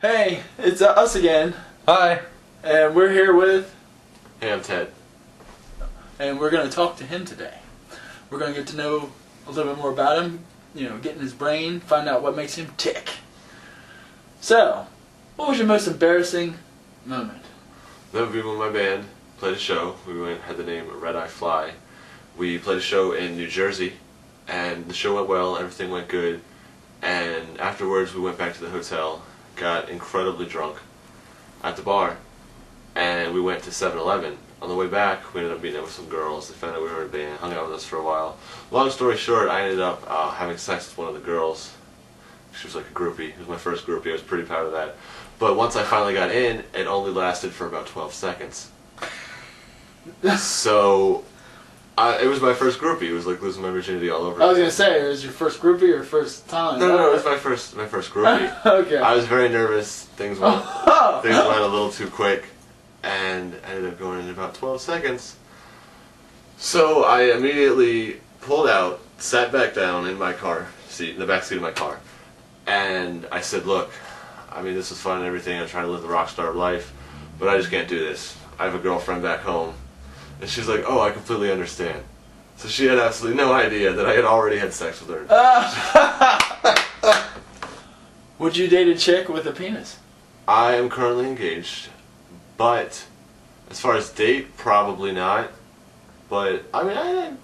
Hey, it's us again, Hi. and we're here with, Hey, I'm Ted. and we're going to talk to him today. We're going to get to know a little bit more about him, get in his brain, find out what makes him tick. So, what was your most embarrassing moment? That would be when my band played a show. Had the name Red Eye Fly. We played a show in New Jersey, and the show went well, everything went good, and afterwards we went back to the hotel, got incredibly drunk at the bar, and we went to 7-Eleven. On the way back, we ended up meeting up with some girls. They found out we were in a band, hung out with us for a while. Long story short, I ended up having sex with one of the girls. She was like a groupie. It was my first groupie. I was pretty proud of that. But once I finally got in, it only lasted for about 12 seconds. So, it was my first groupie. It was like losing my virginity all over. I was going to say, it was your first groupie or first time? No, it was my first groupie. Okay. I was very nervous. Things went a little too quick, and ended up going in about 12 seconds. So I immediately pulled out, sat back down in my car seat, in the back seat of my car, and I said, "Look, I mean, this is fun and everything. I'm trying to live the rock star life, but I just can't do this. I have a girlfriend back home." And she's like, "Oh, I completely understand." So she had absolutely no idea that I had already had sex with her. Would you date a chick with a penis? I am currently engaged, but as far as date, probably not. But I mean,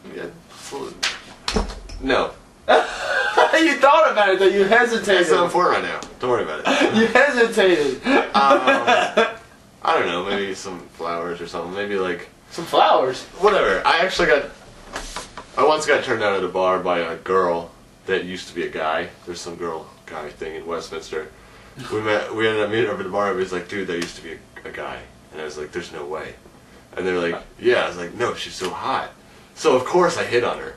no. You thought about it, though. You hesitated. It's not important right now. Don't worry about it. You hesitated. I don't know. Maybe some flowers or something. Maybe like Some flowers. whatever. I once got turned down at a bar by a girl that used to be a guy. There's some girl-guy thing in Westminster. We ended up meeting over at the bar, and he was like, "Dude, there used to be a guy." And I was like, "There's no way." And they were like, "Yeah." I was like, "No, she's so hot." So of course I hit on her.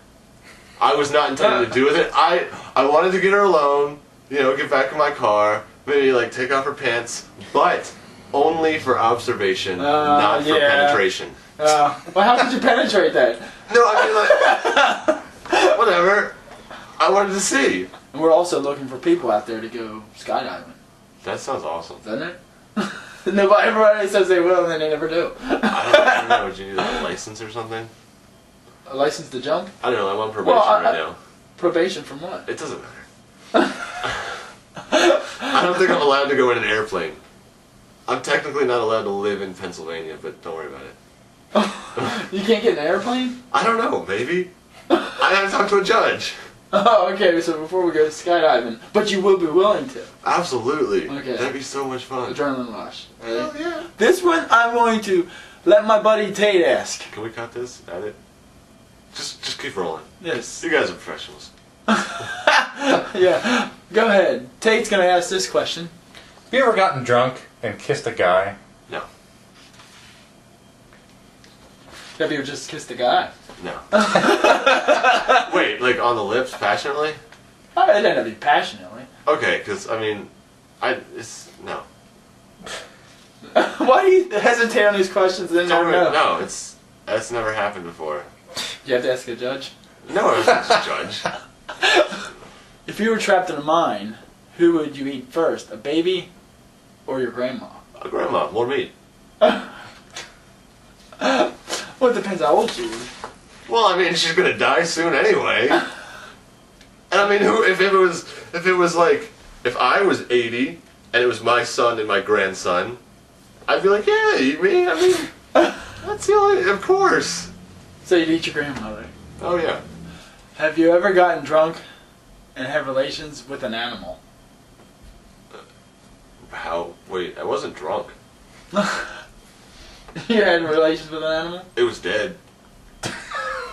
I was not intending to do with it. I wanted to get her alone, get back in my car, maybe like take off her pants, but only for observation, not for penetration. Well, how did you penetrate that? No, I mean like, whatever. I wanted to see. And we're also looking for people out there to go skydiving. That sounds awesome. Doesn't it? Everybody says they will, and then they never do. I don't know. Would you need a license or something? A license to jump? I don't know. I'm on probation right now. Probation from what? It doesn't matter. I don't think I'm allowed to go in an airplane. I'm technically not allowed to live in Pennsylvania, but don't worry about it. You can't get in an airplane? I don't know. Maybe. I have to talk to a judge. Oh, okay, so before we go skydiving. But you will be willing to. Absolutely. Okay. That'd be so much fun. Adrenaline rush. Right? Hell yeah. This one, I'm going to let my buddy Tate ask. Can we cut this? Edit? Just keep rolling. Yes. You guys are professionals. Yeah. Go ahead. Tate's going to ask this question. Have you ever gotten drunk and kissed a guy? No. Have you just kissed a guy? No. Wait, like on the lips, passionately? Oh, it didn't have to be passionately. Okay, because, I mean, no. Why do you hesitate on these questions and then never know? No, that's never happened before. You have to ask a judge? No, I was just a judge. If you were trapped in a mine, who would you eat first? A baby or your grandma? A grandma, more meat. Well, it depends how old she is. Well, I mean, she's gonna die soon anyway. And I mean, if I was 80 and it was my son and my grandson, I'd be like, yeah, eat me. I mean, that's the only, of course. So you'd eat your grandmother. Oh yeah. Have you ever gotten drunk and had relations with an animal? How? Wait, I wasn't drunk. You had relations with an animal? It was dead.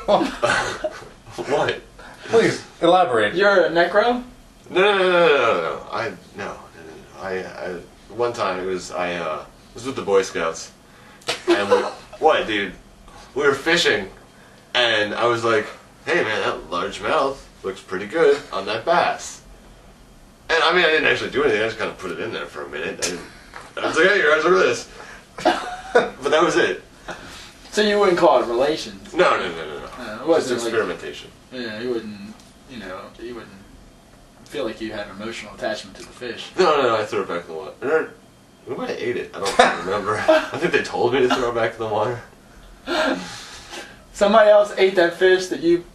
What? Please, elaborate. You're a necro? No. I one time I was with the Boy Scouts, and what, dude? We were fishing, and I was like, "Hey, man, that large mouth looks pretty good on that bass." And I mean, I didn't actually do anything. I just kind of put it in there for a minute. I was like, "Hey, guys, look at this." But that was it. So you wouldn't call it relations? No. It Just wasn't experimentation. Like, yeah, you wouldn't, you wouldn't feel like you had an emotional attachment to the fish. No, I threw it back in the water. We might have ate it. I don't remember. I think they told me to throw it back in the water. Somebody else ate that fish that you...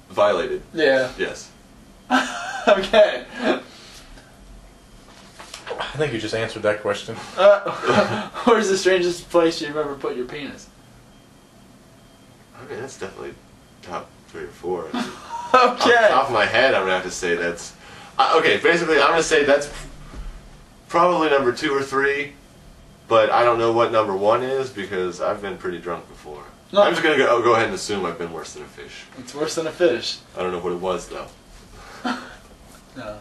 Violated. Yeah. Yes. Okay. I think you just answered that question. Where's the strangest place you've ever put your penis? I mean, that's definitely top 3 or 4. Okay. Off the top of my head, I'm going to have to say that's... okay, basically, I'm going to say that's probably number 2 or 3, but I don't know what number 1 is because I've been pretty drunk before. No. I'm just going to go ahead and assume I've been worse than a fish. It's worse than a fish. I don't know what it was, though. No.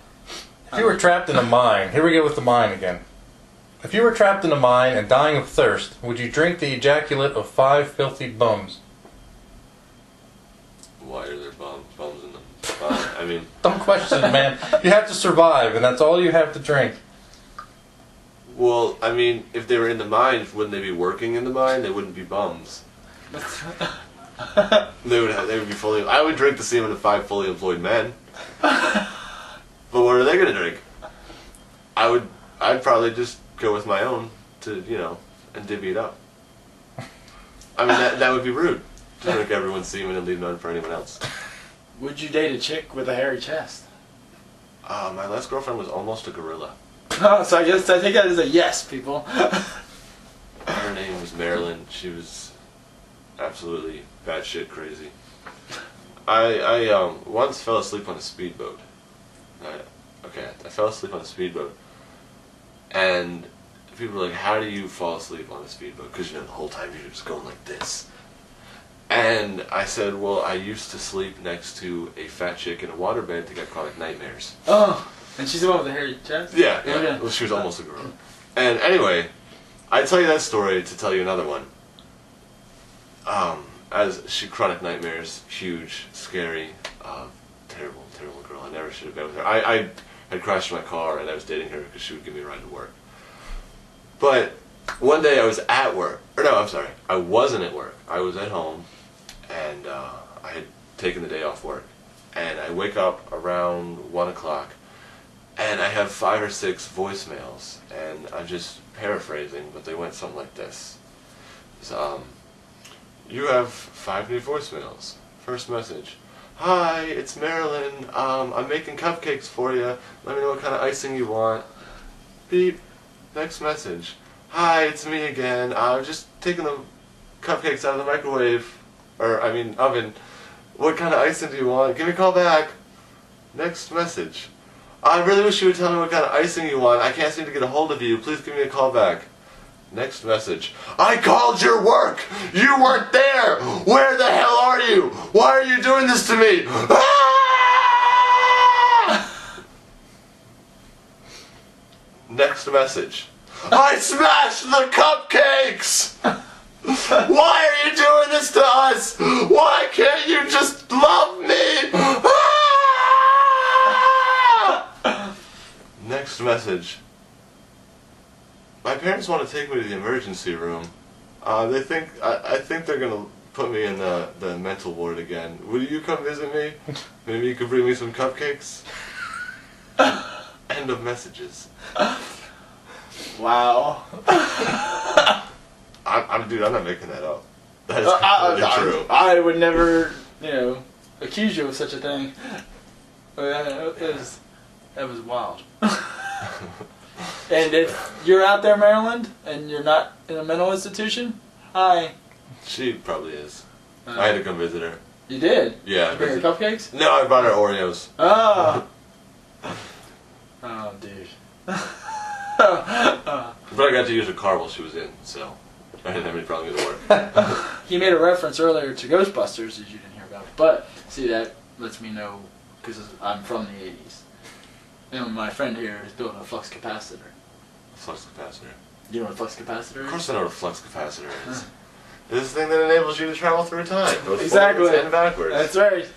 If you were trapped in a mine, here we go with the mine again. If you were trapped in a mine and dying of thirst, would you drink the ejaculate of 5 filthy bums? Why are there bums in them? I mean... Dumb question, man. You have to survive, and that's all you have to drink. Well, I mean, if they were in the mine, wouldn't they be working in the mine? They wouldn't be bums. They would be fully... I would drink the semen of 5 fully employed men. But what are they going to drink? I'd probably just go with my own to, and divvy it up. I mean, that would be rude. To drink everyone's semen and leave none for anyone else. Would you date a chick with a hairy chest? My last girlfriend was almost a gorilla. Oh, so I take that as a yes, people. Her name was Marilyn. She was absolutely batshit crazy. I once fell asleep on a speedboat. I fell asleep on a speedboat, and people were like, "How do you fall asleep on a speedboat?" Because the whole time you're just going like this. And I said, "Well, I used to sleep next to a fat chick in a waterbed that got chronic nightmares." Oh, and she's the one with the hairy chest? Yeah. Okay. Well, she was almost a girl. And anyway, I tell you that story to tell you another one. As she chronic nightmares, huge, scary, terrible girl. I never should have been with her. I had crashed my car and I was dating her because she would give me a ride to work. But one day I was at work. Or no, I'm sorry. I wasn't at work. I was at home and I had taken the day off work. And I wake up around 1 o'clock and I have 5 or 6 voicemails. And I'm just paraphrasing, but they went something like this. So, you have 5 new voicemails. First message. Hi, it's Marilyn. I'm making cupcakes for you. Let me know what kind of icing you want. Beep. Next message. Hi, it's me again. I'm just taking the cupcakes out of the microwave. Oven. What kind of icing do you want? Give me a call back. Next message. I really wish you would tell me what kind of icing you want. I can't seem to get a hold of you. Please give me a call back. Next message. I called your work. You weren't there. Where the hell are you? Why are you doing this to me? Ah! Next message. I smashed the cupcakes. Why are you doing this to us? Why can't you just love me? Ah! Next message. My parents want to take me to the emergency room. I think they're gonna put me in the mental ward again. Will you come visit me? Maybe you could bring me some cupcakes. End of messages. Wow. Dude, I'm not making that up. That is completely true. I would never, accuse you of such a thing. That was wild. And if you're out there, Maryland, and you're not in a mental institution, hi. She probably is. I had to come visit her. You did? Yeah. Did you bring her cupcakes? No, I brought her Oreos. Oh. Oh, dude. But I got to use her car while she was in, so I didn't have any problem with work. He made a reference earlier to Ghostbusters that you didn't hear about. But, see, that lets me know, because I'm from the 80s. And my friend here is building a flux capacitor. Flux capacitor. You know what a flux capacitor is? Of course I know what a flux capacitor is. It's this thing that enables you to travel through time, both Exactly. forwards and backwards. That's right.